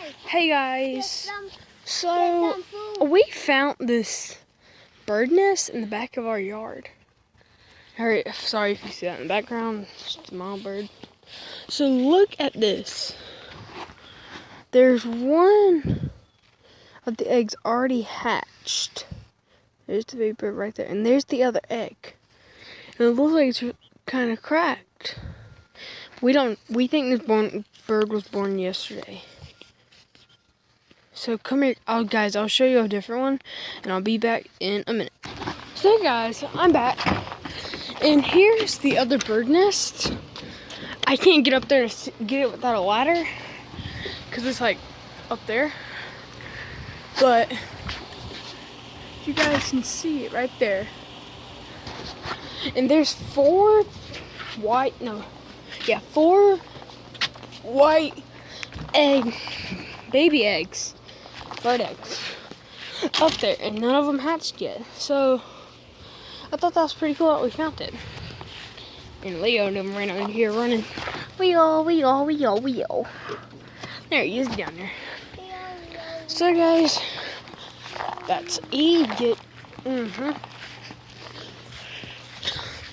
Hey guys, so we found this bird nest in the back of our yard. Sorry if you see that in the background, it's just a small bird. So look at this. There's one of the eggs already hatched. There's the baby bird right there, and there's the other egg. And it looks like it's kind of cracked. We think this bird was born yesterday. So come here, guys, I'll show you a different one, and I'll be back in a minute. So guys, I'm back, and here's the other bird nest. I can't get up there to get it without a ladder, because it's like up there. But you guys can see it right there. And there's four white baby eggs. Bird eggs up there, and none of them hatched yet. So I thought that was pretty cool that we found it. And Leo ran out here running. Wee-oh. There he is down there. So guys, that's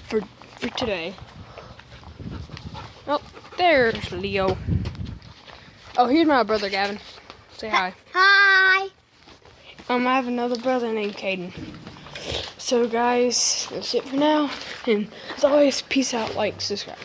for today. Oh, there's Leo. Oh, here's my brother Gavin. Say hi. Hi. I have another brother named Caden. So guys, that's it for now. And as always, peace out, like, subscribe.